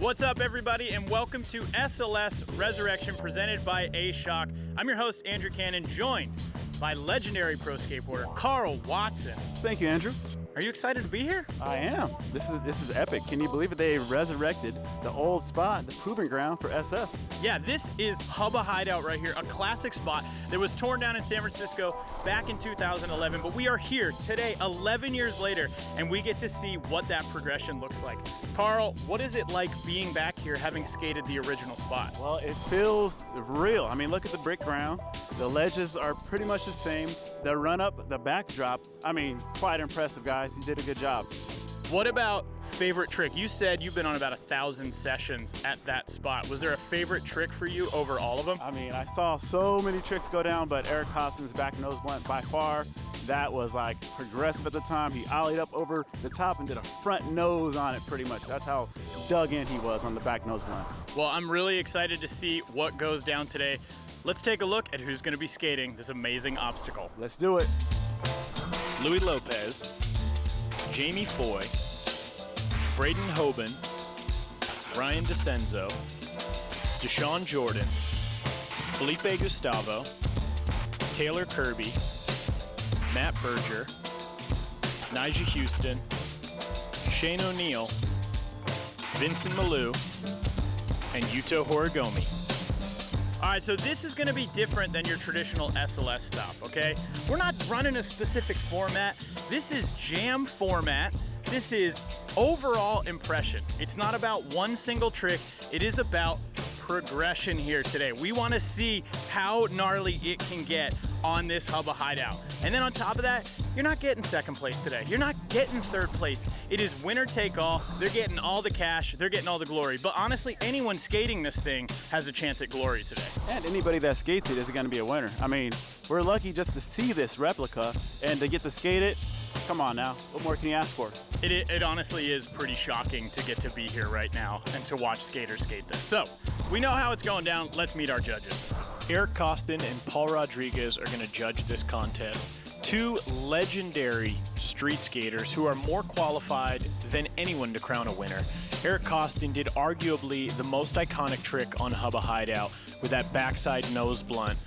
What's up, everybody, and welcome to SLS Resurrection presented by A SHOC. I'm your host, Andrew Cannon, joined by legendary pro skateboarder Karl Watson. Thank you, Andrew. Are you excited to be here? I am. This is epic. Can you believe it? They resurrected the old spot, the proving ground for SF. Yeah, this is Hubba Hideout right here, a classic spot that was torn down in San Francisco back in 2011, but we are here today, 11 years later, and we get to see what that progression looks like. Karl, what is it like being back here having skated the original spot? Well, it feels real. I mean, look at the brick ground. The ledges are pretty much the same. The run-up, the backdrop, I mean, quite impressive, guys. You did a good job. What about favorite trick? You said you've been on about 1,000 sessions at that spot. Was there a favorite trick for you over all of them? I mean, I saw so many tricks go down, but Eric Koston's back nose blunt by far, that was like progressive at the time. He ollied up over the top and did a front nose on it pretty much. That's how dug in he was on the back nose blunt. Well, I'm really excited to see what goes down today. Let's take a look at who's going to be skating this amazing obstacle. Let's do it. Louie Lopez, Jamie Foy, Braden Hoban, Ryan Decenzo, Dashawn Jordan, Felipe Gustavo, Taylor Kirby, Matt Berger, Nyjah Huston, Shane O'Neill, Vincent Milou, and Yuto Horigome. All right, so this is gonna be different than your traditional SLS stop, okay? We're not running a specific format. This is jam format. This is overall impression. It's not about one single trick. It is about progression here today. We wanna see how gnarly it can get on this Hubba Hideout. And then on top of that, you're not getting second place today. You're not getting third place. It is winner take all. They're getting all the cash. They're getting all the glory. But honestly, anyone skating this thing has a chance at glory today. And anybody that skates it is going to be a winner. I mean, we're lucky just to see this replica and to get to skate it. Come on now, what more can you ask for? It honestly is pretty shocking to get to be here right now and to watch skaters skate this. So, we know how it's going down. Let's meet our judges. Eric Koston and Paul Rodriguez are going to judge this contest. Two legendary street skaters who are more qualified than anyone to crown a winner. Eric Koston did arguably the most iconic trick on Hubba Hideout with that backside nose blunt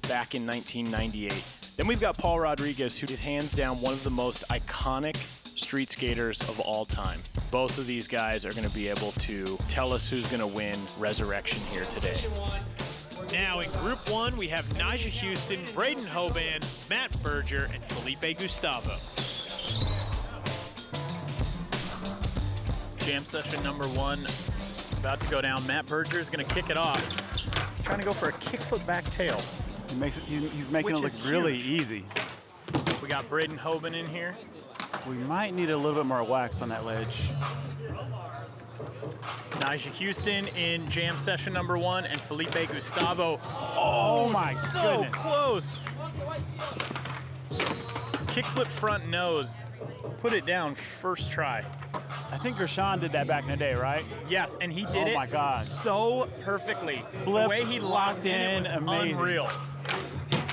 back in 1998. Then we've got Paul Rodriguez, who is hands down one of the most iconic street skaters of all time. Both of these guys are going to be able to tell us who's going to win Resurrection here today. Now in Group 1, we have Nyjah Huston, Braden Hoban, Matt Berger, and Felipe Gustavo. Jam session number 1 about to go down. Matt Berger is going to kick it off. Trying to go for a kickflip back tail. He's making it look really easy. We got Braden Hoban in here. We might need a little bit more wax on that ledge. Nyjah Huston in jam session number 1, and Felipe Gustavo. Oh my so goodness. close. Kickflip front nose. Put it down first try. I think Gershon did that back in the day, right? Yes, and he did Oh my God. so perfectly. Flip, the way he locked in, it was amazing. unreal.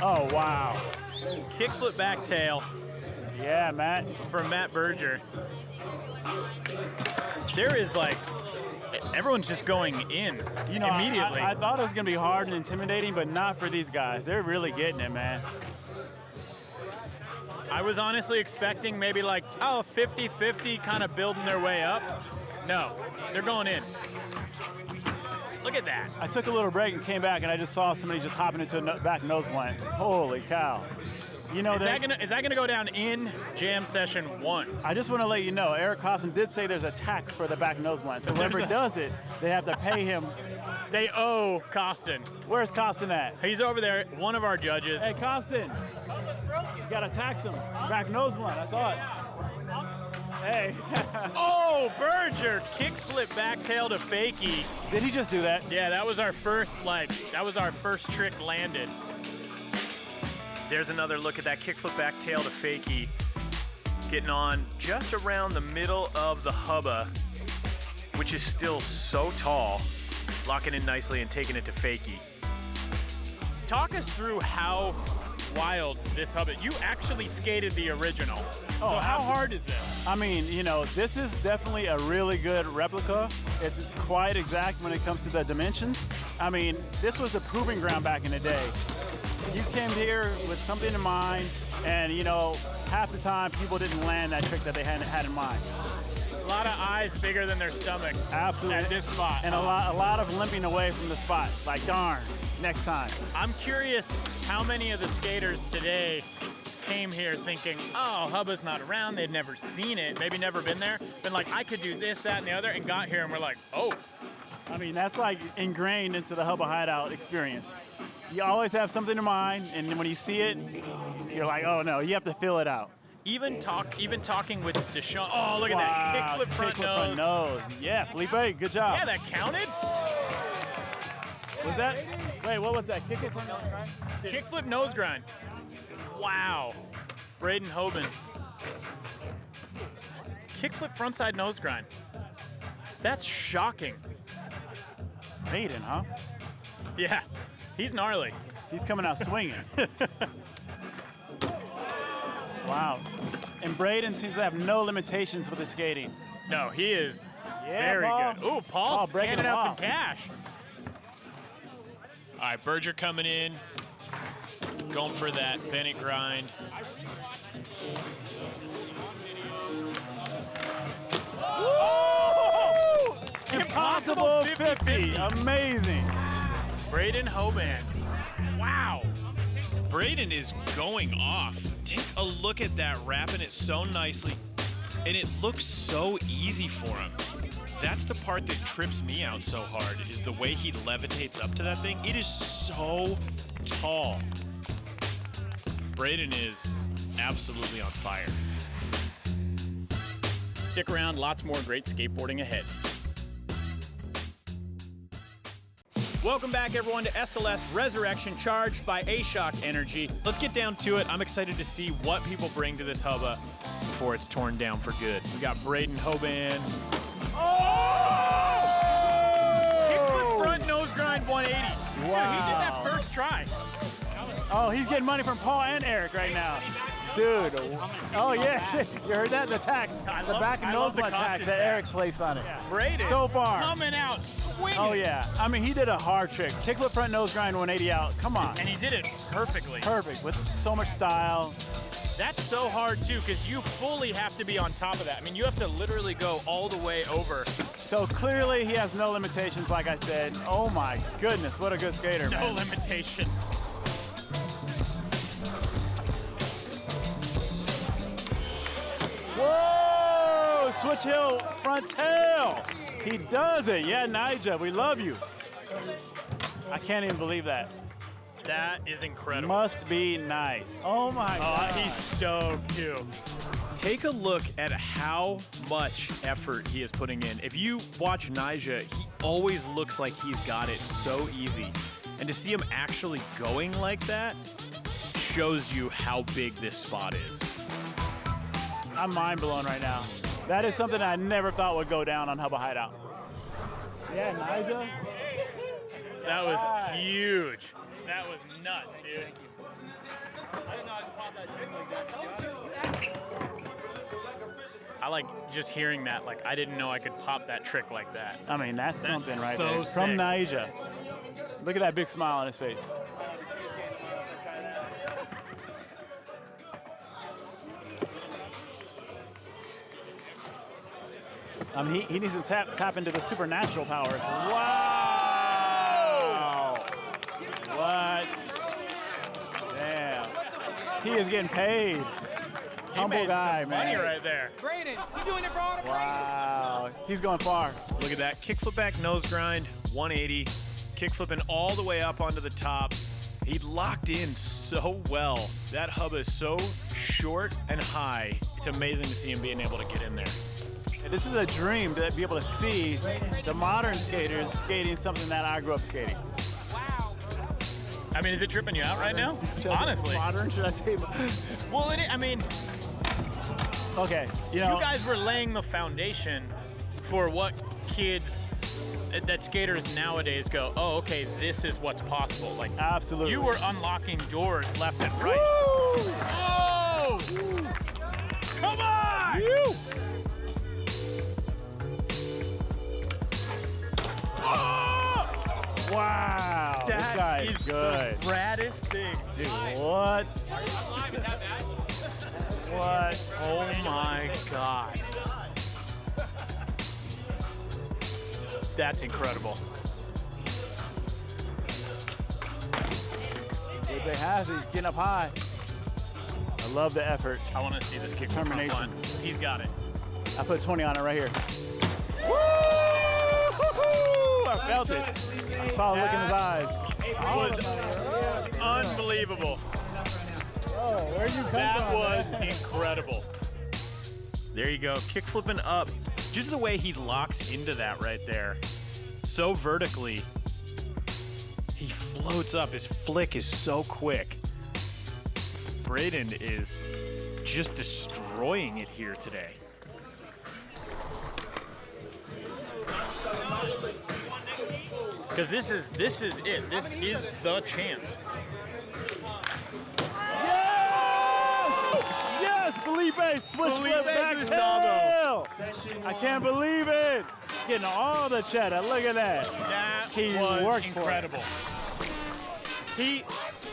Oh, wow. Kickflip back tail Yeah, Matt. from Matt Berger. There is like, everyone's just going in immediately. I thought it was going to be hard and intimidating, but not for these guys. They're really getting it, man. I was honestly expecting maybe like, 50-50 kind of building their way up. No, they're going in. Look at that. I took a little break and came back, and I just saw somebody just hopping into a back nose blunt. Holy cow. You know, Is that gonna go down in jam session 1? I just want to let you know, Eric Koston did say there's a tax for the back nose blunt. So whoever does it, they have to pay him. They owe Koston. Where's Koston at? He's over there, one of our judges. Hey, Koston. You got to tax him. Back nose blunt. I saw it. Hey. Oh, Berger, kickflip back tail to fakie. Did he just do that? Yeah, that was our first trick landed. There's another look at that kickflip back tail to fakie. Getting on just around the middle of the hubba, which is still so tall. Locking in nicely and taking it to fakie. Talk us through how wild, this Hubba. You actually skated the original. Oh, so how hard is this? I mean, you know, this is definitely a really good replica. It's quite exact when it comes to the dimensions. I mean, this was a proving ground back in the day. You came here with something in mind, and you know, half the time people didn't land that trick that they had in mind. A lot of eyes bigger than their stomachs. Absolutely. At this spot. And a lot of limping away from the spot. Like, darn, next time. I'm curious how many of the skaters today came here thinking, oh, Hubba's not around, they'd never seen it, maybe never been there, been like, I could do this, that, and the other, and got here and we're like, oh. I mean, that's like ingrained into the Hubba Hideout experience. You always have something in mind, and then when you see it, you're like, oh no, you have to fill it out. Even talking with Dashawn. Oh, look at that. Kickflip front nose. Front nose. Yeah, Felipe, good job. Yeah, that counted. Was that? Wait, what was that? Kickflip front nose grind? Kickflip nose grind. Wow. Braden Hoban. Kickflip frontside nose grind. That's shocking. Braden, huh? Yeah, he's gnarly. He's coming out swinging. Wow. And Braden seems to have no limitations with his skating. No, he is very good. Ooh, Paul's handing out some off. cash. All right, Berger coming in, going for that Bennett grind. Oh! Impossible 50. Amazing. Braden Hoban. Wow. Braden is going off. Take a look at that, wrapping it so nicely. And it looks so easy for him. That's the part that trips me out so hard, is the way he levitates up to that thing. It is so tall. Braden is absolutely on fire. Stick around, lots more great skateboarding ahead. Welcome back, everyone, to SLS Resurrection, charged by A SHOC Energy. Let's get down to it. I'm excited to see what people bring to this Hubba before it's torn down for good. We got Braden Hoban. Oh! Kickflip front nose grind 180. Wow. Dude, he did that first try. Oh, he's getting money from Paul and Eric right now. Dude. Oh, yeah. You heard that? The tax. The back and nose blunt tax that Eric placed on it. Yeah. Braden so far. coming out swinging. Oh, yeah. I mean, he did a hard trick. Kickflip front nose grind 180 out. Come on. And he did it perfectly. Perfect. With so much style. That's so hard, too, because you fully have to be on top of that. I mean, you have to literally go all the way over. So clearly he has no limitations, like I said. Oh, my goodness. What a good skater, man. No limitations. Whoa! Switch heel front tail. He does it. Yeah, Nyjah, we love you. I can't even believe that. That is incredible. Must be nice. Oh my God. He's stoked too. Take a look at how much effort he is putting in. If you watch Nyjah, he always looks like he's got it so easy. And to see him actually going like that shows you how big this spot is. I'm mind blown right now. That is something I never thought would go down on Hubba Hideout. Yeah, Nyjah. That was huge. That was nuts, dude. I didn't know I could pop that trick like that. I like just hearing that. Like, I didn't know I could pop that trick like that. I mean, that's something right so there. sick. From Nyjah. Look at that big smile on his face. He needs to tap into the supernatural powers. Wow! What? Damn. He is getting paid. Humble guy, man. Money right there. Braden, you doing it for all the Wow. He's going far. Look at that. Kickflip back nose grind, 180. Kickflipping all the way up onto the top. He locked in so well. That Hubba is so short and high. It's amazing to see him being able to get in there. This is a dream to be able to see the modern skaters skating something that I grew up skating. Wow. I mean, is it tripping you out right now? Honestly. Modern, should I say? Well, I mean, Okay, you know. you guys were laying the foundation for what kids that skaters nowadays go, oh, okay, this is what's possible. Like, Absolutely. you were unlocking doors left and right. Woo! Oh! Come on! Oh! Wow, this guy That is is good. the raddest thing. Dude, what? What? Oh my God. That's incredible. Felipe has it. He's getting up high. I love the effort. I want to see this kick. Determination. He's got it. I put 20 on it right here. Woo! I felt it. I saw the look in his eyes. It was unbelievable. Oh, where'd you come That from, was man? incredible. There you go, kick flipping up. Just the way he locks into that right there. So vertically. He floats up, his flick is so quick. Braden is just destroying it here today. Because this is it. This is the chance. Yes, Felipe, switch Felipe flip back Gustavo. tail. I can't believe it. Getting all the cheddar. Look at that. That He was worked for it. incredible. He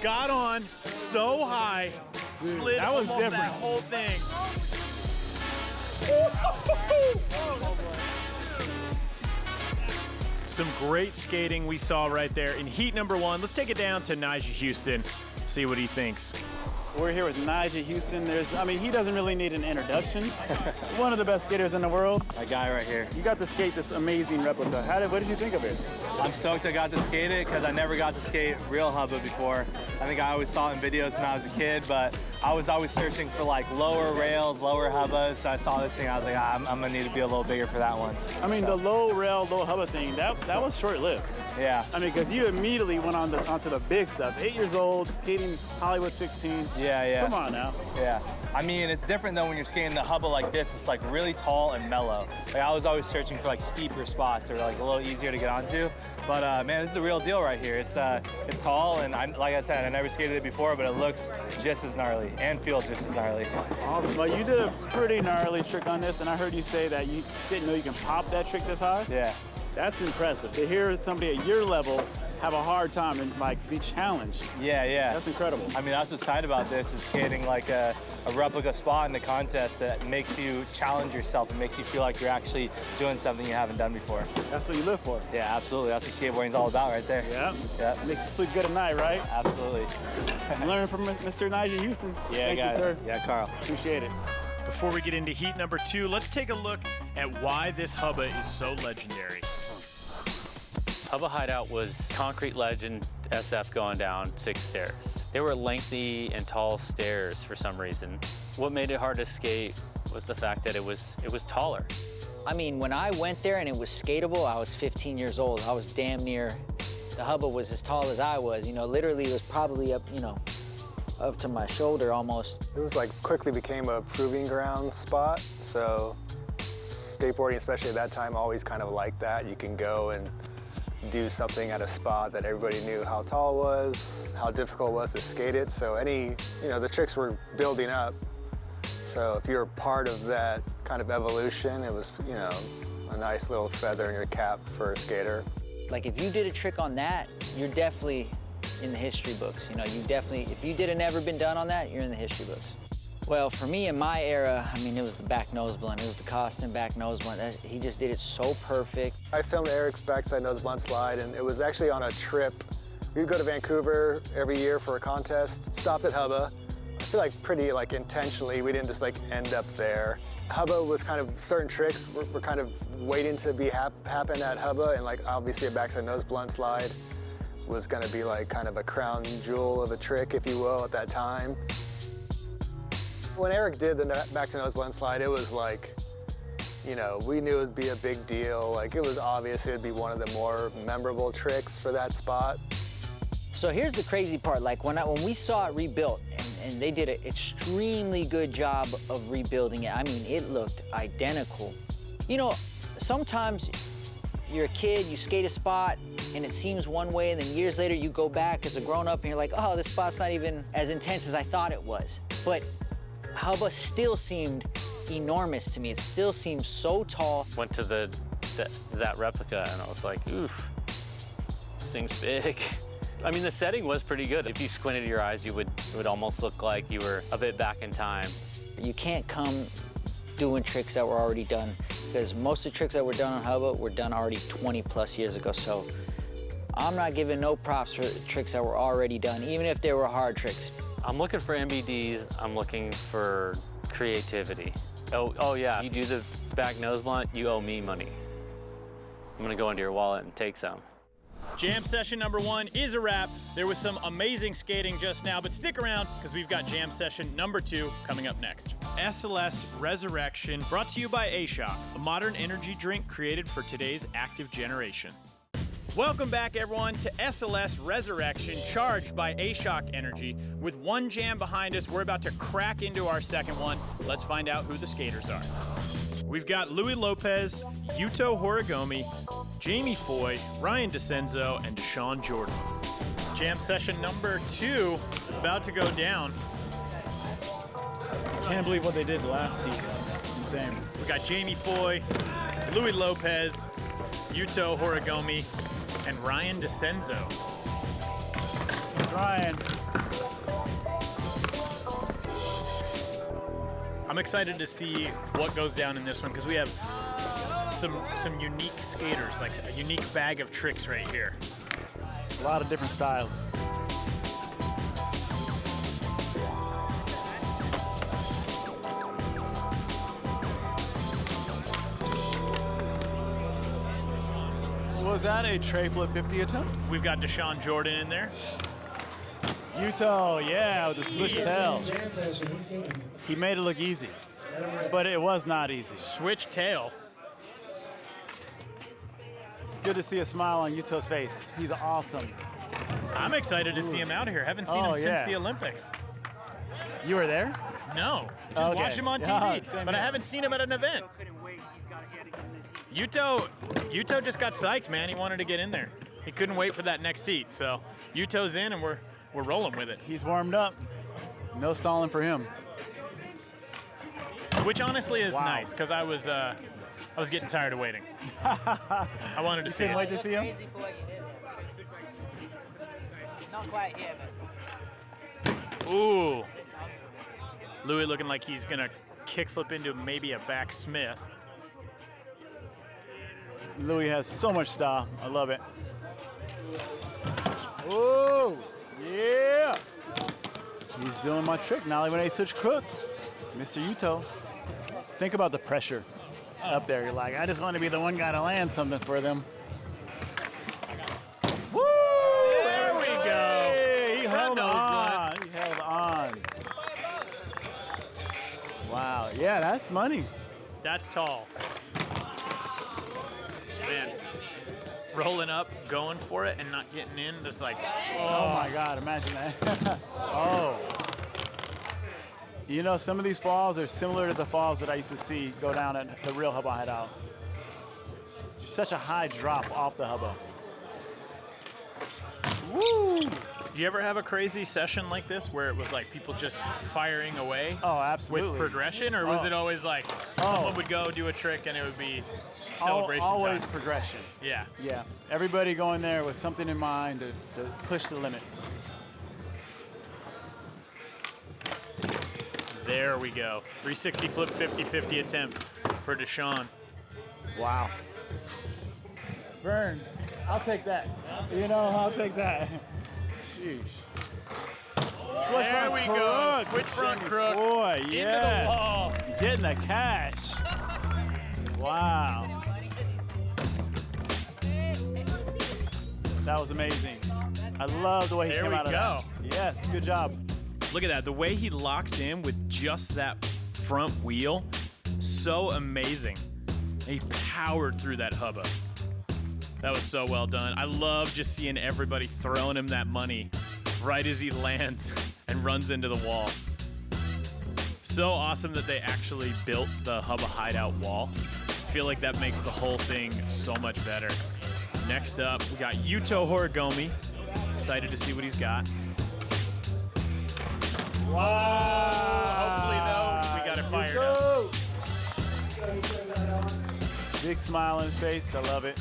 got on so high, Dude, slid that was almost different. that whole thing. Some great skating we saw right there in heat number 1. Let's take it down to Nyjah Huston, see what he thinks. We're here with Nyjah Huston. He doesn't really need an introduction. One of the best skaters in the world. My guy right here. You got to skate this amazing replica. What did you think of it? I'm stoked I got to skate it because I never got to skate real Hubba before. I think I always saw it in videos when I was a kid, but I was always searching for like lower rails, lower Hubbas. So I saw this thing, I was like, I'm gonna need to be a little bigger for that one. I mean, the low rail, low hubba thing, that was short-lived. Yeah. I mean, because you immediately went onto the big stuff. 8 years old, skating Hollywood 16. Yeah. Come on now. Yeah. I mean, it's different though when you're skating the Hubba like this. It's like really tall and mellow. Like I was always searching for like steeper spots or like a little easier to get onto. But man, this is the real deal right here. It's tall and like I said, I never skated it before, but it looks just as gnarly and feels just as gnarly. Awesome. Well, you did a pretty gnarly trick on this, and I heard you say that you didn't know you can pop that trick this high. Yeah. That's impressive. To hear somebody at your level have a hard time and like be challenged. Yeah. That's incredible. I mean, that's what's tight about this is skating like a replica spot in the contest that makes you challenge yourself and makes you feel like you're actually doing something you haven't done before. That's what you live for. Yeah, absolutely. That's what skateboarding's all about right there. Yeah. Yeah. Makes you sleep good at night, right? Absolutely. Learn from Mr. Nyjah Huston. Yeah, Thank guys. you, sir. Yeah, Carl. Appreciate it. Before we get into heat number 2, let's take a look at why this Hubba is so legendary. Hubba Hideout was concrete legend SF going down 6 stairs. They were lengthy and tall stairs for some reason. What made it hard to skate was the fact that it was taller. I mean, when I went there and it was skatable, I was 15 years old. I was damn near, the Hubba was as tall as I was. You know, literally it was probably up, up to my shoulder almost. It was like quickly became a proving ground spot. So skateboarding, especially at that time, always kind of like that. You can go and do something at a spot that everybody knew how tall it was, how difficult it was to skate it. So the tricks were building up. So if you're part of that kind of evolution, it was, a nice little feather in your cap for a skater. Like if you did a trick on that, you're definitely in the history books. If you did a never been done on that, you're in the history books. Well, for me in my era, I mean, it was the back nose blunt. It was the Koston back nose blunt. He just did it so perfect. I filmed Eric's backside nose blunt slide, and it was actually on a trip. We'd go to Vancouver every year for a contest, stopped at Hubba. I feel like pretty intentionally, we didn't just end up there. Hubba was kind of, certain tricks were kind of waiting to happen at Hubba, and obviously a backside nose blunt slide was gonna be kind of a crown jewel of a trick, if you will, at that time. When Eric did the backside nose blunt slide, it was we knew it would be a big deal. It was obvious it would be one of the more memorable tricks for that spot. So here's the crazy part. When we saw it rebuilt, and they did an extremely good job of rebuilding it. I mean, it looked identical. Sometimes you're a kid, you skate a spot, and it seems one way, and then years later you go back as a grown-up and you're like, oh, this spot's not even as intense as I thought it was. But Hubba still seemed enormous to me. It still seemed so tall. Went to that replica and I was like, oof, this thing's big. I mean, the setting was pretty good. If you squinted your eyes, it would almost look like you were a bit back in time. You can't come doing tricks that were already done, because most of the tricks that were done on Hubba were done already 20+ years ago. So I'm not giving no props for tricks that were already done, even if they were hard tricks. I'm looking for MBDs. I'm looking for creativity. Oh yeah, you do the back nose blunt, you owe me money. I'm gonna go into your wallet and take some. Jam session number 1 is a wrap. There was some amazing skating just now, but stick around because we've got jam session number 2 coming up next. SLS Resurrection, brought to you by A SHOC, a modern energy drink created for today's active generation. Welcome back, everyone, to SLS Resurrection, charged by A SHOC Energy. With one jam behind us, we're about to crack into our second one. Let's find out who the skaters are. We've got Louie Lopez, Yuto Horigome, Jamie Foy, Ryan Decenzo, and Dashawn Jordan. Jam session number 2 about to go down. Can't believe what they did last season. Insane. We got Jamie Foy, Louie Lopez, Yuto Horigome, and Ryan Decenzo. Ryan. I'm excited to see what goes down in this one because we have some unique skaters, like a unique bag of tricks right here. A lot of different styles. Was that a tray flip 50 attempt? We've got Dashawn Jordan in there. Yuto, yeah, with the switch tail. He made it look easy, but it was not easy. Switch tail. It's good to see a smile on Yuto's face. He's awesome. I'm excited to see him out here. Haven't seen him since the Olympics. You were there? No, just watch him on TV, but I haven't seen him at an event. Yuto just got psyched, man. He wanted to get in there. He couldn't wait for that next heat, so Yuto's in and we're rolling with it. He's warmed up. No stalling for him. Which honestly is nice, because I was getting tired of waiting. I wanted to see couldn't wait to see him? Not quite yet, but... Ooh. Louie looking like he's gonna kickflip into maybe a back Smith. Louie has so much style. I love it. Oh, yeah. He's doing my trick. Nollie when they switch crook. Mr. Yuto. Think about the pressure up there. You're like, I just want to be the one guy to land something for them. Woo! There we go. Hey, he held nose on. He held on. Wow. Yeah, that's money. That's tall. Man, rolling up, going for it, and not getting in, just like, Oh my God, imagine that. Oh. You know, some of these falls are similar to the falls that I used to see go down at the real Hubba Hideout. It's such a high drop off the Hubba. Woo! You ever have a crazy session like this where it was like people just firing away Oh, absolutely. with progression, or was it always like someone would go do a trick and it would be celebration Always time? progression. Yeah. Yeah. Everybody going there with something in mind to push the limits. There we go. 360 flip 50-50 attempt for Dashawn. Wow. Vern, I'll take that. You know, I'll take that. Sheesh. Switch There front we go. crook. Switch front Jimmy crook. Boy, Into yes. the wall. Getting the cash. Wow. That was amazing. I love the way he There came we out of go. that. Yes, good job. Look at that. The way he locks in with just that front wheel, so amazing. He powered through that Hubba. That was so well done. I love just seeing everybody throwing him that money right as he lands and runs into the wall. So awesome that they actually built the Hubba Hideout wall. I feel like that makes the whole thing so much better. Next up, we got Yuto Horigome. Excited to see what he's got. Wow! Hopefully, though, we got it fired up. Big smile on his face. I love it.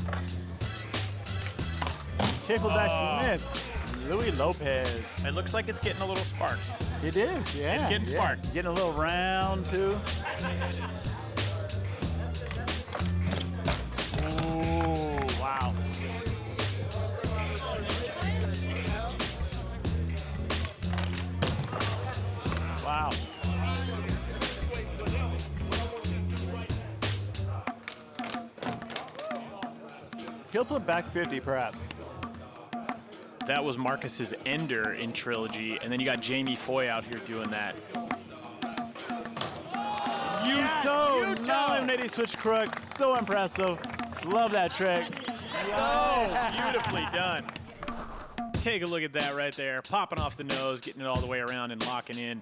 Kickleback Smith. Louie Lopez. It looks like it's getting a little sparked. It is, yeah. It's getting sparked. Getting a little round, too. Ooh, wow. Wow. He'll flip back 50, perhaps. That was Marcus's ender in Trilogy, and then you got Jamie Foy out here doing that. Yuto, non-eliminating switch crook. So impressive. Love that trick. So beautifully done. Take a look at that right there. Popping off the nose, getting it all the way around and locking in.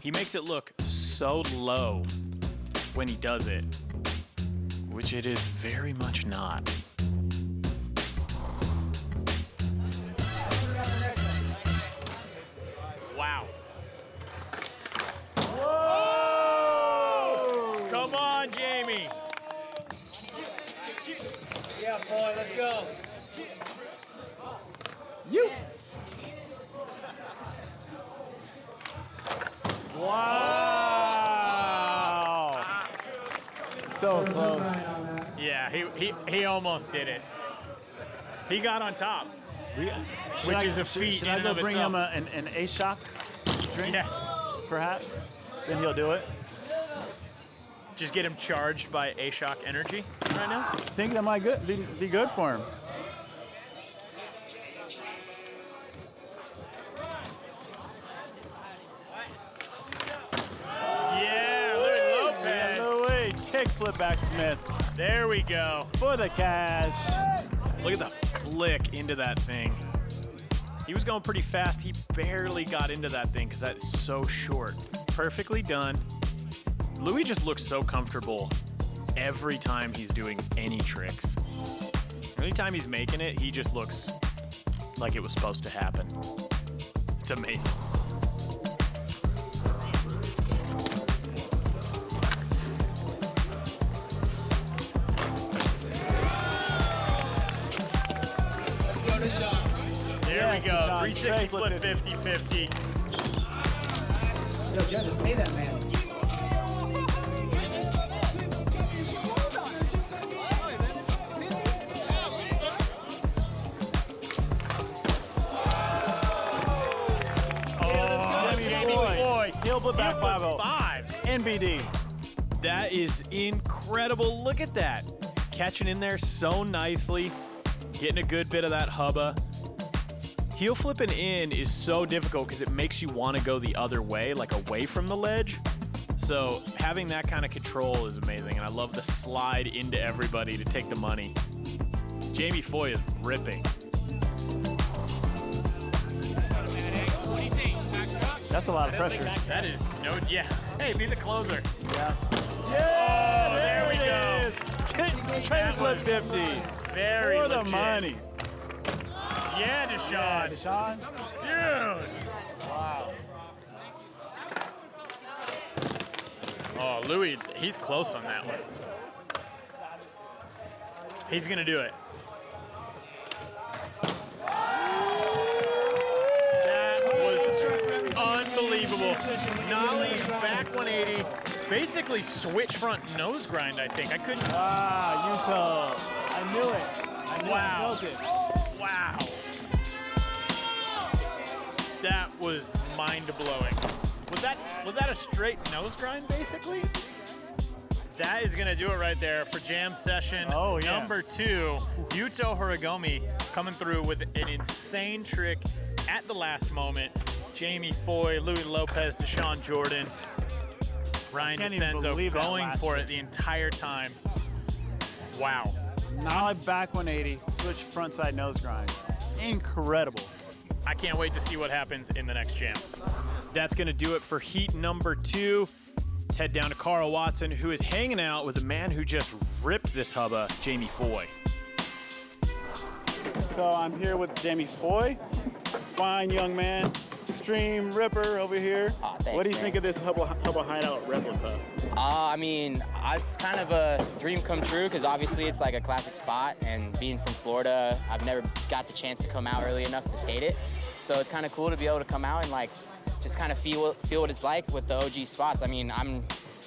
He makes it look so low when he does it, which it is very much not. Wow. Whoa! Come on, Jamie. Yeah, boy, let's go. You. Wow. So close. Yeah, he almost did it. He got on top. Which is a feat Should in I and go of bring itself. him an A SHOC drink? Yeah. Perhaps. Then he'll do it. Just get him charged by A SHOC Energy right now. I think that might be good for him. Yeah, Louie Lopez. Louie, kickflip back Smith There we go. for the cash. Look at the flick into that thing. He was going pretty fast. He barely got into that thing because that is so short. Perfectly done. Louie just looks so comfortable every time he's doing any tricks. Anytime he's making it, he just looks like it was supposed to happen. It's amazing. There we go. Dashawn, 360 flip flip 50-50. Yo, judges, pay that man. Heel flip back 5-0. 5. NBD. That is incredible. Look at that. Catching in there so nicely. Getting a good bit of that hubba. Heel flipping in is so difficult because it makes you want to go the other way, like away from the ledge. So having that kind of control is amazing. And I love the slide into everybody to take the money. Jamie Foy is ripping. That's a lot of pressure. That is no, yeah. Hey, be the closer. Yeah. Yeah, there we it go. is. Trade flip 50. Very For the legit. money. Yeah, Dashawn. Dashawn. Dude. Wow. Oh, Louie, he's close on that one. He's going to do it. That was unbelievable. Nollie, back 180. Basically switch front nose grind, I think. I couldn't. Ah, Yuto. I knew it. I knew Wow. it. Wow. That was mind-blowing. Was that a straight nose grind, basically? That is going to do it right there for jam session number 2. Yuto Horigome coming through with an insane trick at the last moment. Jamie Foy, Louie Lopez, Dashawn Jordan, Ryan Can't even Decenzo believe that going last for trick. it the entire time. Wow. Nollie back 180. Switch front side nose grind. Incredible. I can't wait to see what happens in the next jam. That's going to do it for heat number 2. Let's head down to Karl Watson, who is hanging out with a man who just ripped this hubba, Jamie Foy. So I'm here with Jamie Foy, fine young man, Stream Ripper over here. Aw, thanks, What do you man. think of this Hubba Hideout replica? I mean, it's kind of a dream come true because obviously it's like a classic spot, and being from Florida, I've never got the chance to come out early enough to skate it. So it's kind of cool to be able to come out and like just kind of feel what it's like with the OG spots. I mean, I'm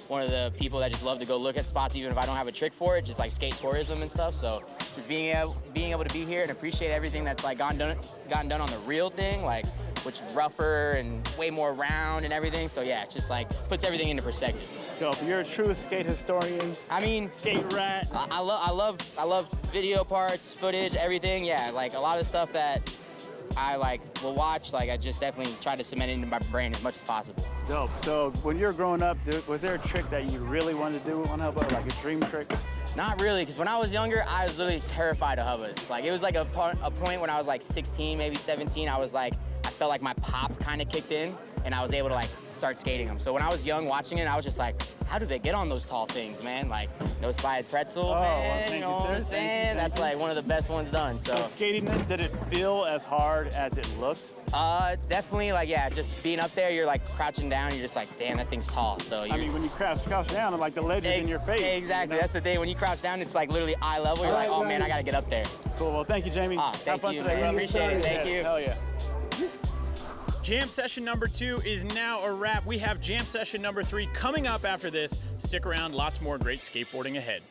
one of the people that just love to go look at spots even if I don't have a trick for it, just like skate tourism and stuff. So just being able to be here and appreciate everything that's like gotten done on the real thing, like which is rougher and way more round and everything. So yeah, it just like puts everything into perspective. Dope. You're a true skate historian. I mean, Skate rat. I love video parts, footage, everything. Yeah, like a lot of stuff that I like will watch. Like I just definitely try to cement it into my brain as much as possible. Dope. So when you were growing up, was there a trick that you really wanted to do on Hubba, like a dream trick? Not really, because when I was younger, I was literally terrified of Hubbas. Like it was like a point when I was like 16, maybe 17. I was like, I felt like my pop kind of kicked in, and I was able to like start skating them. So when I was young watching it, I was just like, how do they get on those tall things, man? Like no slide pretzel, man. You know what I'm saying? That's like one of the best ones done. So skatiness, did it feel as hard as it looked? Definitely, like yeah, just being up there, you're like crouching down, you're just like, damn, that thing's tall. So I mean, when you crouch down, like the ledge is in your face. Exactly, you know? that's the thing. When you crouch down, it's like literally eye level. You're like, oh man, I gotta get up there. Cool. Well, thank you, Jamie. Thank Have fun you, today. man. I appreciate it. Thank you. Hell yeah. Jam session number 2 is now a wrap. We have jam session number 3 coming up after this. Stick around, lots more great skateboarding ahead.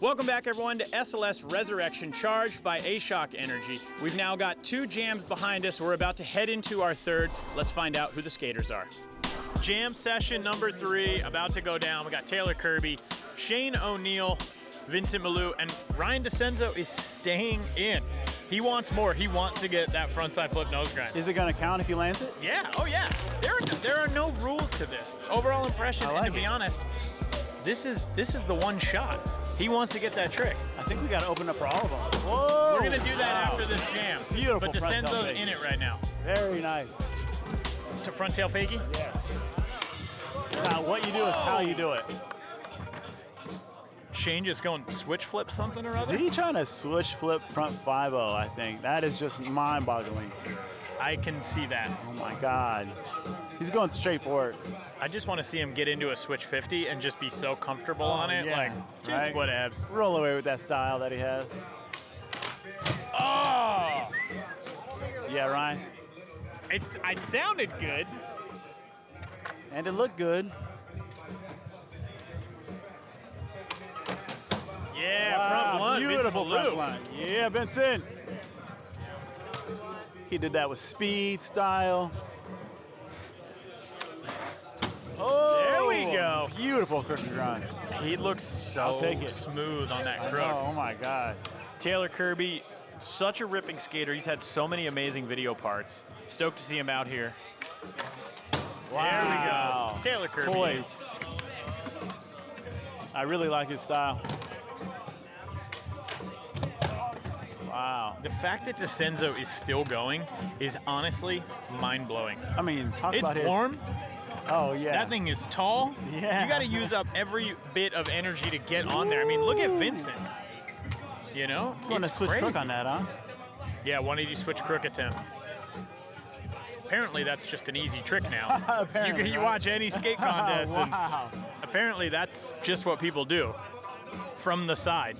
Welcome back, everyone, to SLS Resurrection, charged by A SHOC Energy. We've now got 2 jams behind us. We're about to head into our 3rd. Let's find out who the skaters are. Jam session number 3 about to go down. We got Taylor Kirby, Shane O'Neill, Vincent Milou, and Ryan Decenzo is staying in. He wants more. He wants to get that frontside flip nose grind. Is it gonna count if he lands it? Yeah, oh yeah. There are no rules to this. Overall impression, and to be honest, this is the one shot. He wants to get that trick. I think we gotta open up for all of them. Whoa! We're gonna do that after this jam. Beautiful. But Decenzo's in it right now. Very nice. To front tail fakie? Yes. It's not what you do, it's how you do it. Shane just going switch flip something or other? Is he trying to switch flip front 5-0, I think? That is just mind-boggling. I can see that. Oh my God. He's going straight for it. I just want to see him get into a switch 50 and just be so comfortable on it. Yeah, Like, just right? whatevs. Roll away with that style that he has. Oh! Yeah, Ryan. It sounded good. And it looked good. Yeah, front blunt. Beautiful Vincent front Milou. blunt. Yeah, Vincent. He did that with speed, style. Oh, There we go. Beautiful crooked grind. He looks I'll so take it. smooth on that I crook. know, oh my God. Taylor Kirby, such a ripping skater. He's had so many amazing video parts. Stoked to see him out here. There we go. Taylor Kirby. Poised. I really like his style. Wow. The fact that Decenzo is still going is honestly mind-blowing. I mean, talk It's about his. warm. Oh, yeah. That thing is tall. Yeah. You got to use up every bit of energy to get on there. I mean, look at Vincent. You know? He's going to switch crazy. crook on that, huh? Yeah, 180 switch crook attempt. Apparently, that's just an easy trick now. Apparently, you right? watch any skate contest, and Wow. apparently that's just what people do from the side.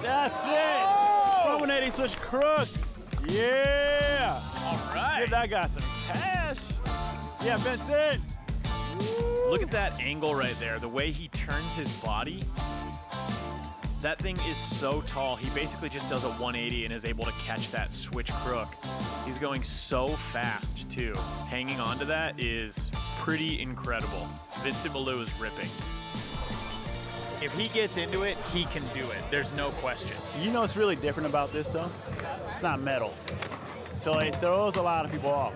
That's it. From 180 switch crook. Yeah. All right. Give that guy some cash. Yeah, Vincent. Look at that angle right there. The way he turns his body. That thing is so tall. He basically just does a 180 and is able to catch that switch crook. He's going so fast, too. Hanging on to that is pretty incredible. Vincent Milou is ripping. If he gets into it, he can do it. There's no question. You know what's really different about this, though? It's not metal. So it throws a lot of people off.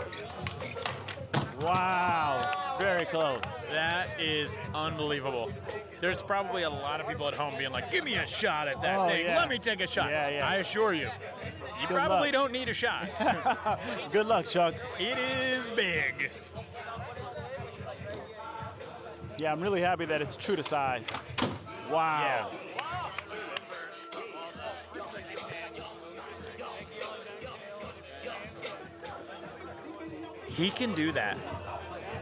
Wow, it's very close. That is unbelievable. There's probably a lot of people at home being like, give me a shot at that thing. yeah. Let me take a shot. Yeah, yeah. I assure you, you Good probably luck. don't need a shot. Good luck, Chuck. It is big. Yeah, I'm really happy that it's true to size. Wow. Yeah. He can do that.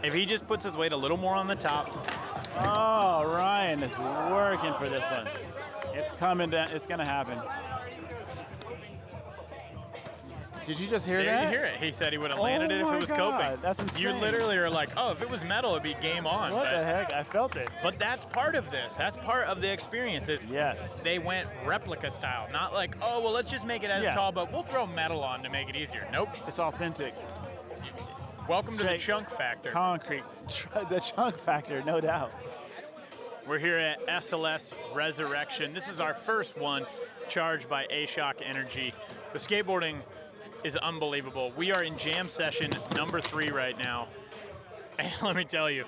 If he just puts his weight a little more on the top. Oh, Ryan is working for this one. It's coming down. It's going to happen. Did you just hear There that? you hear it. He said he would have landed it if it was coping. That's insane. You literally are like, oh, if it was metal, it'd be game on. What the heck? I felt it. But that's part of this. That's part of the experience. Is Yes. they went replica style, not like, oh, well, let's just make it as Yeah. tall, but we'll throw metal on to make it easier. Nope. It's authentic. Welcome to the Straight chunk factor. Concrete. The chunk factor, no doubt. We're here at SLS Resurrection. This is our first one, charged by A SHOC Energy. The skateboarding is unbelievable. We are in jam session number 3 right now. And let me tell you,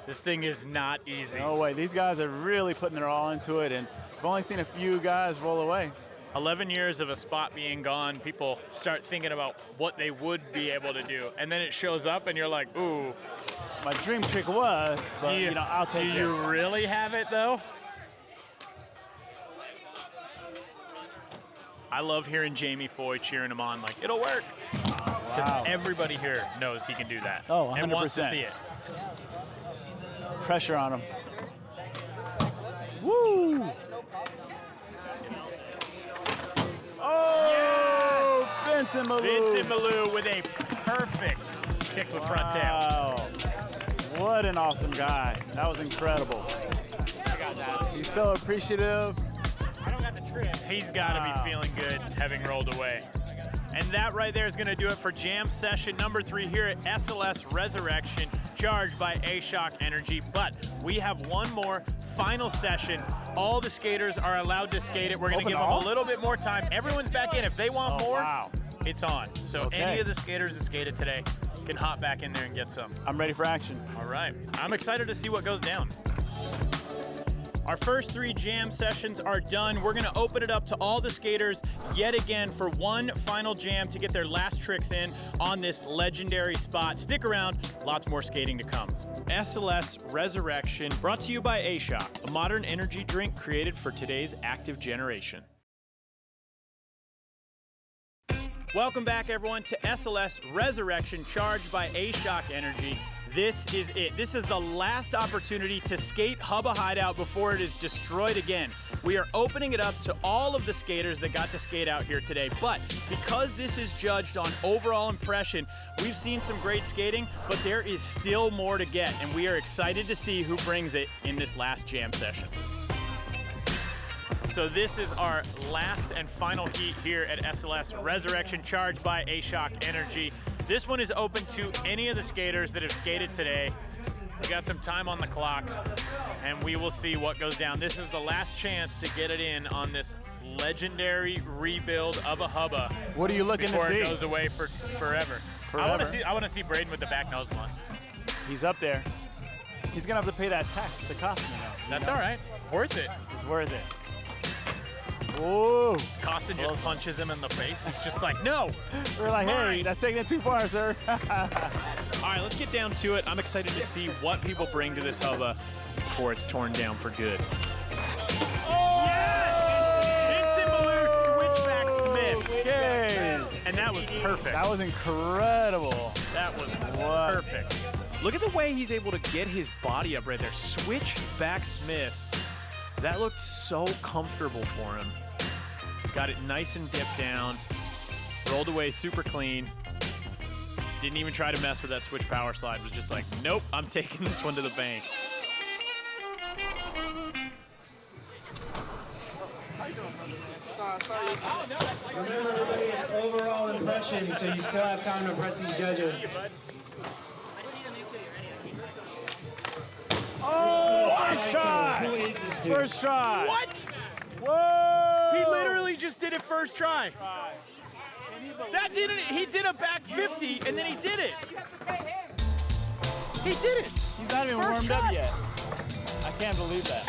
this thing is not easy. No way. These guys are really putting their all into it, and I've only seen a few guys roll away. 11 years of a spot being gone, people start thinking about what they would be able to do. And then it shows up and you're like, ooh. My dream trick was, but you know, I'll take Do this. you really have it though? I love hearing Jamie Foy cheering him on like, it'll work. Because Wow. everybody here knows he can do that. Oh, and wants to 100%. see it. Pressure on him. Woo! Oh, Vincent Milou. Vincent Milou with a perfect kick with front tail. Wow. What an awesome guy. That was incredible. I got that. He's so appreciative. I don't got the trick. He's got to be feeling good having rolled away. And that right there is going to do it for jam session number 3 here at SLS Resurrection, charged by A SHOC Energy. But we have one more final session. All the skaters are allowed to skate it. We're going to Open give them all? a little bit more time. Everyone's back in. If they want more, Wow. it's on. So Okay. any of the skaters that skated today can hop back in there and get some. I'm ready for action. All right. I'm excited to see what goes down. Our first 3 jam sessions are done. We're gonna open it up to all the skaters yet again for one final jam to get their last tricks in on this legendary spot. Stick around, lots more skating to come. SLS Resurrection, brought to you by A SHOC, a modern energy drink created for today's active generation. Welcome back, everyone, to SLS Resurrection, charged by A SHOC Energy. This is it. This is the last opportunity to skate Hubba Hideout before it is destroyed again. We are opening it up to all of the skaters that got to skate out here today. But because this is judged on overall impression, we've seen some great skating, but there is still more to get, and we are excited to see who brings it in this last jam session. So this is our last and final heat here at SLS Resurrection, charged by A SHOC Energy. This one is open to any of the skaters that have skated today. We got some time on the clock, and we will see what goes down. This is the last chance to get it in on this legendary rebuild of a Hubba. What are you looking to before see? it goes away for forever. I want to see Braden with the back nose blunt. He's up there. He's gonna have to pay that tax to Koston now. That's all right. Worth it. It's worth it. Whoa. Koston just punches him in the face. He's just like, no. We're like, hey, mine. that's taking it too far, sir. All right, let's get down to it. I'm excited to see what people bring to this Hubba before it's torn down for good. Oh! Yes! Vincent Milou, switchback Smith. Okay. And that was perfect. That was incredible. That was What? perfect. Look at the way he's able to get his body up right there. Switchback Smith. That looked so comfortable for him. Got it nice and dipped down. Rolled away super clean. Didn't even try to mess with that switch power slide. Was just like, nope, I'm taking this one to the bank. Remember, everybody, it's overall impression, so you still have time to impress these judges. Oh, first shot. Who is this dude? First shot. What? Whoa. He literally just did it first try. That didn't, he did a back 50 and then he did it. He did it. He's not even First warmed shot. up yet. I can't believe that.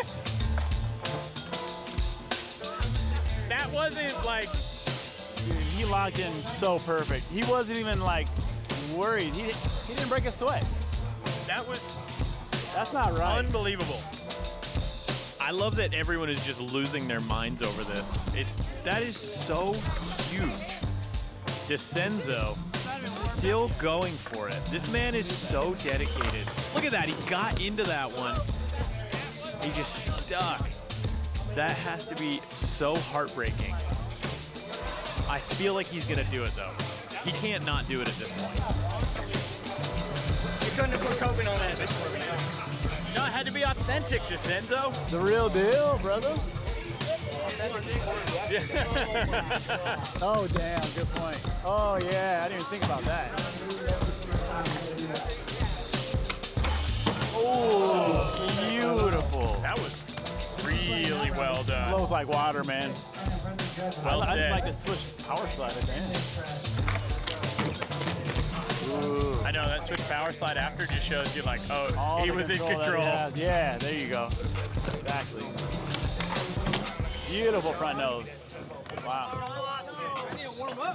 That wasn't like, Dude, he locked in so perfect. He wasn't even like worried. He didn't break a sweat. that was That's not right. Unbelievable. I love that everyone is just losing their minds over this. That is so huge. Decenzo still going for it. This man is so dedicated. Look at that, he got into that one. He just stuck. That has to be so heartbreaking. I feel like he's gonna do it though. He can't not do it at this point. You couldn't have put coping on that. No, it had to be authentic, Decenzo. The real deal, brother. Oh, damn, good point. Oh, yeah, I didn't even think about that. Oh, beautiful. That was really well done. Flows like water, man. Well I just said. like to switch power slide at the end. Ooh. I know that switch power slide after just shows you like, oh, All he the was in that he control. has. Yeah, there you go. Exactly. Beautiful front nose. Wow.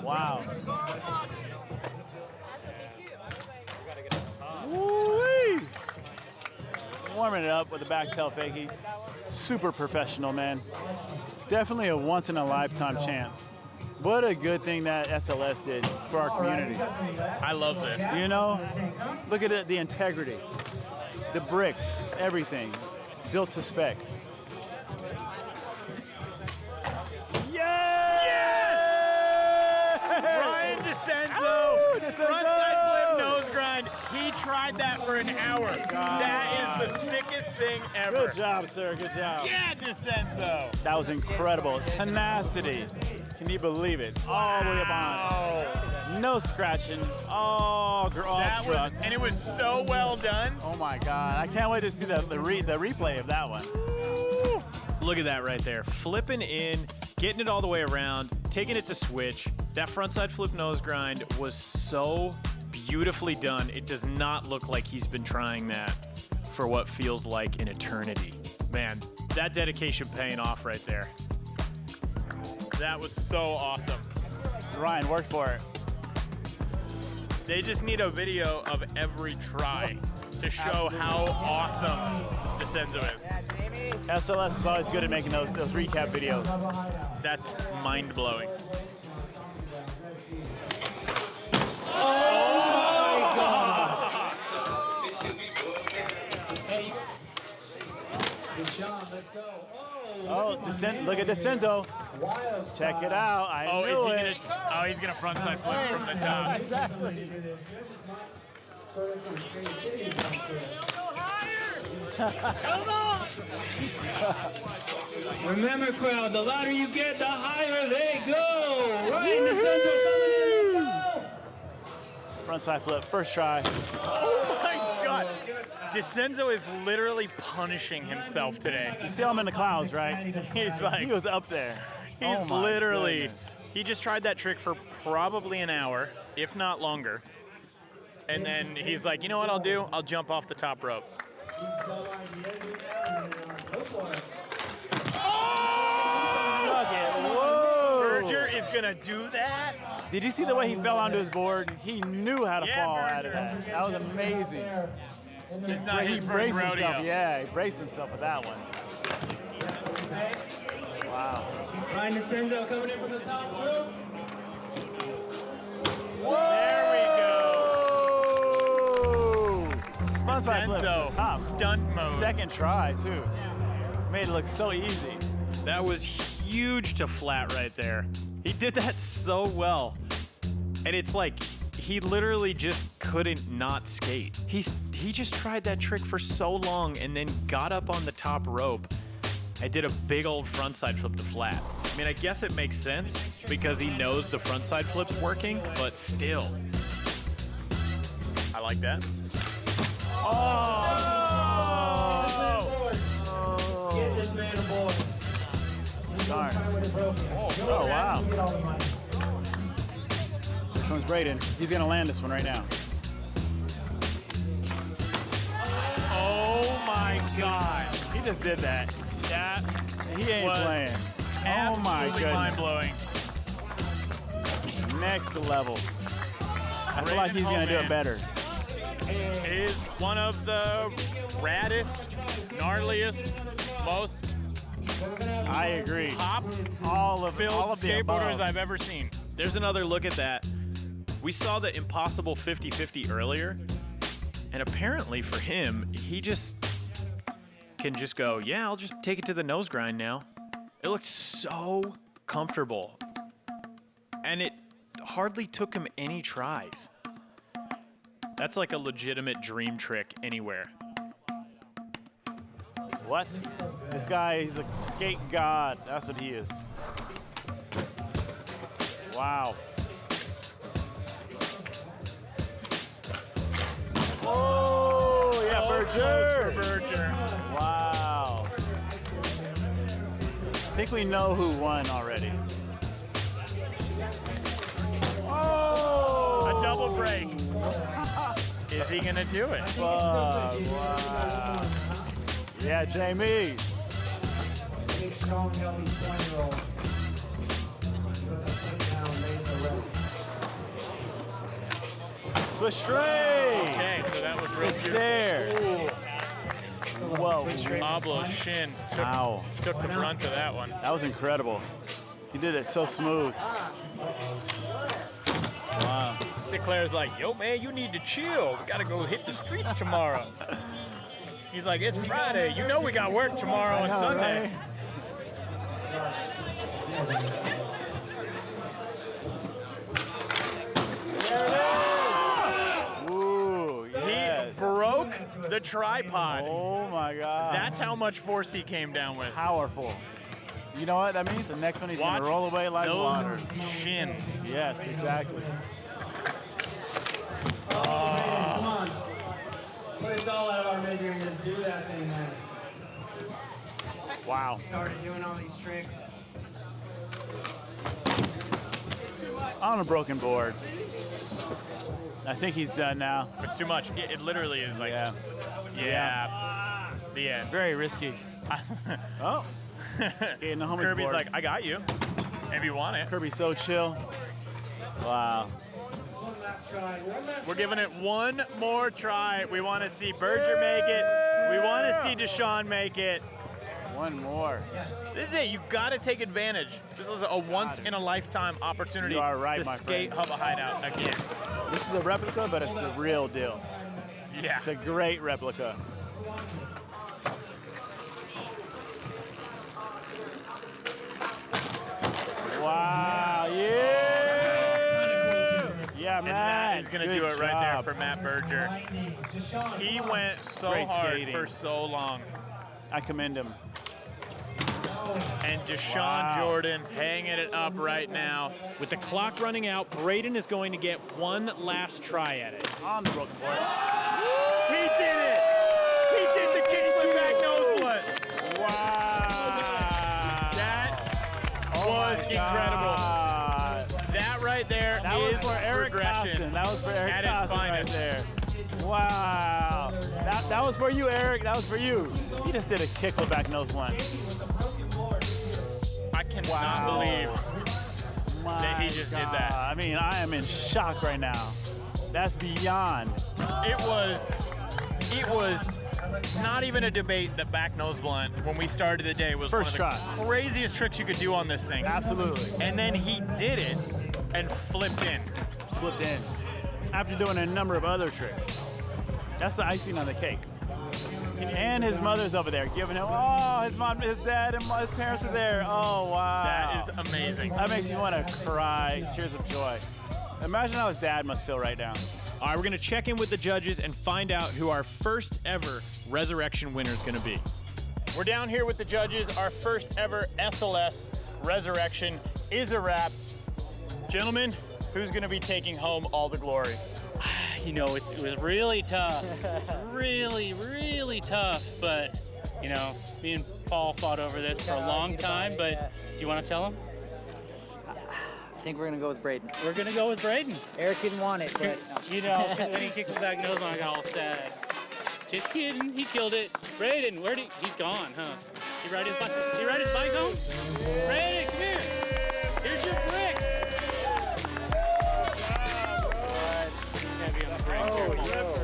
Wow. Woo-wee. Warming it up with a back tail fakie. Super professional, man. It's definitely a once in a lifetime chance. What a good thing that SLS did for our community. I love this. You know, look at it, the integrity, the bricks, everything built to spec. Yes! Ryan Decenzo, frontside flip nose grind. He tried that for an hour. That is the sickest thing ever. Good job, sir, good job. Yeah, Decenzo. That was incredible. Tenacity. Can you believe it? All the way up on. No scratching. Oh, That was, and it was so well done. Oh my God. I can't wait to see the replay of that one. Look at that right there. Flipping in, getting it all the way around, taking it to switch. That frontside flip nose grind was so beautifully done. It does not look like he's been trying that for what feels like an eternity. Man, that dedication paying off right there. That was so awesome. Ryan worked for it. They just need a video of every try to show how awesome Decenzo is. SLS is always good at making those recap videos. That's mind-blowing. Dashawn, let's go. Oh, look at Decenzo. Check it out. I knew it. He's gonna frontside flip from the top. Exactly. Remember, crowd, the louder you get, the higher they go. Ryan Decenzo coming in. Let's go. Frontside flip, first try. Oh my God. Decenzo is literally punishing himself today. You see him in the clouds, right? He's like, He was up there. he's Oh my literally, goodness. he just tried that trick for probably an hour, if not longer. And then he's like, you know what I'll do? I'll jump off the top rope. Whoa! Berger is gonna do that? Did you see the way he fell onto his board? He knew how to fall out of that. That was amazing. It's not He his first braced rodeo. himself. Yeah, he braced himself with that one. Wow. Ryan Decenzo coming in from the top rope. There we go. Frontside flip from the top. Decenzo, stunt mode. Second try, too. Made it look so easy. That was huge to flat right there. He did that so well. And it's like, he literally just couldn't not skate. He just tried that trick for so long and then got up on the top rope and did a big old frontside flip to flat. I mean, I guess it makes sense because he knows the frontside flip's working, but still. I like that. Oh! Get this man aboard. Darn. Oh, wow. Here comes Braden. He's going to land this one right now. Oh my God. He just did that. That He ain't was playing. Oh my absolutely goodness. mind-blowing. Next level. I feel like he's going to do it better. Is one of the raddest, gnarliest, most I agree. pop-filled all of the skateboarders above. I've ever seen. There's another look at that. We saw the impossible 50-50 earlier, and apparently for him, he just can just go, yeah, I'll just take it to the nose grind now. It looked so comfortable, and it hardly took him any tries. That's like a legitimate dream trick anywhere. What? This guy, he's a skate god. That's what he is. Wow. Oh, yeah, So Berger. close for Berger. Wow. I think we know who won already. Oh! A double break. Is he gonna do it? Wow. Yeah, Jamie. Swish straight. Okay, so that was real beautiful. There. Whoa. Pablo Shin Wow. took the brunt of that one. That was incredible. He did it so smooth. Wow. Sinclair's like, yo, man, you need to chill. We gotta go hit the streets tomorrow. He's like, it's Friday. You know we got work tomorrow and Sunday. There it is. Ooh, yes. He broke the tripod. Oh my God. That's how much force he came down with. powerful. You know what that means? The next one he's Watch gonna roll away like those water. shins. Yes, exactly. Come on. Put us all out of our misery and just do that thing, man. Wow. Started doing all these tricks. On a broken board. I think he's done now. It's too much. It literally is like, Yeah. yeah. The end. Very risky. Oh. Skating the homie's Kirby's board. like, I got you, if you want it. Kirby's so chill. Wow. One last try. One last We're giving it one more try. We want to see Berger make it. We want to see Dashawn make it. One more. This is it. You got to take advantage. This is a once-in-a-lifetime opportunity You are right, to my skate friend. Hubba Hideout again. This is a replica, but it's the real deal. Yeah. It's a great replica. Wow, yeah! Yeah, And man. that is going to good do it right there job. for Matt Berger. He went so Great hard skating. for so long. I commend him. And Dashawn Wow. Jordan hanging it up right now. With the clock running out, Braden is going to get one last try at it. On the broken board. He did it! He did the kickflip back nose blunt. Wow. That Oh was my incredible. God. That right there That was is for Eric progression. Koston. That was for Eric At its Koston right finest. there. Wow. That was for you, Eric. That was for you. He just did a kickflip back nose blunt. I cannot Wow. believe My that he just did that. God. I mean, I am in shock right now. That's beyond. It was not even a debate that back nose blunt when we started the day was First one of try. the craziest tricks you could do on this thing. Absolutely. And then he did it and flipped in. Flipped in. After doing a number of other tricks. That's the icing on the cake. And his mother's over there giving him, oh, his mom, his dad, and his parents are there. Oh, wow. That is amazing. That makes me want to cry, tears of joy. Imagine how his dad must feel right now. All right, we're going to check in with the judges and find out who our first ever Resurrection winner is going to be. We're down here with the judges. Our first ever SLS Resurrection is a wrap. Gentlemen, who's going to be taking home all the glory? You know, it was really tough. really, really tough. But, you know, me and Paul fought over this for a long time. But do you want to tell him? I think we're gonna go with Braden. We're going to go with Braden. Eric didn't want it, but You know, when he kicked the back nose on, I got all sad. Just kidding. He killed it. Braden, he's gone, huh? He ride his bike home? Braden, come here. Here's your brick. He's heavy on the brick. Careful.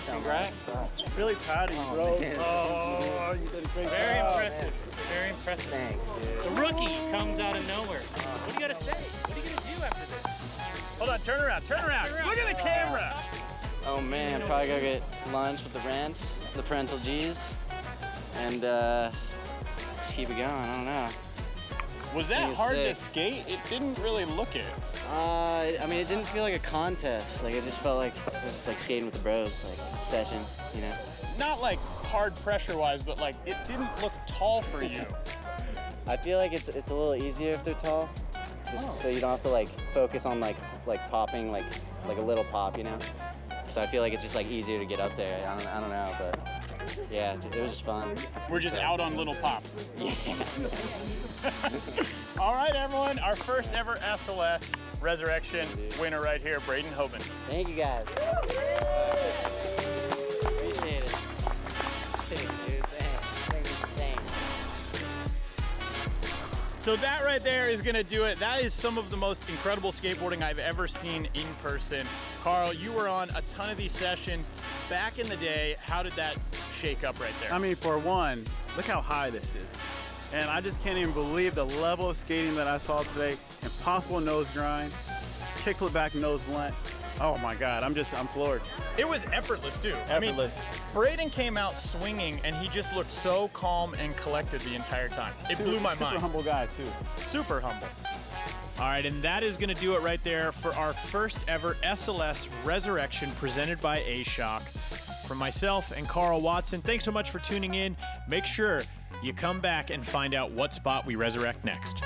Congrats. Really proud of you, bro. Oh, you did a great Very job. impressive. Very impressive. Thanks, dude. The rookie comes out of nowhere. What do you got to say? What are you going to do after this? Hold on, turn around, turn around. Look at the camera. Oh man, probably go get lunch with the Brents, the parental G's, and just keep it going. I don't know. Was that hard to skate? It didn't really look it. I mean, it didn't feel like a contest. Like, it just felt like it was just like skating with the bros, like session, you know? Not like hard pressure-wise, but like it didn't look tall for you. I feel like it's a little easier if they're tall, just so you don't have to like focus on like popping like a little pop, you know? So I feel like it's just like easier to get up there. I don't know, but yeah, it was just fun. We're just out on little pops. All right, everyone, our first ever SLS Resurrection winner right here, Braden Hoban. Thank you guys. Appreciate it. Sick, dude. Thanks. Insane. So that right there is gonna do it. That is some of the most incredible skateboarding I've ever seen in person. Karl, you were on a ton of these sessions. Back in the day, how did that shake up right there? I mean, for one, look how high this is. And I just can't even believe the level of skating that I saw today. Impossible nose grind, kickflip back nose blunt. Oh my God, I'm floored. It was effortless too. Effortless. I mean, Braden came out swinging and he just looked so calm and collected the entire time. It blew my mind. Super humble guy too. Super humble. All right, and that is gonna do it right there for our first ever SLS Resurrection presented by A SHOC. From myself and Karl Watson, thanks so much for tuning in. Make sure you come back and find out what spot we resurrect next.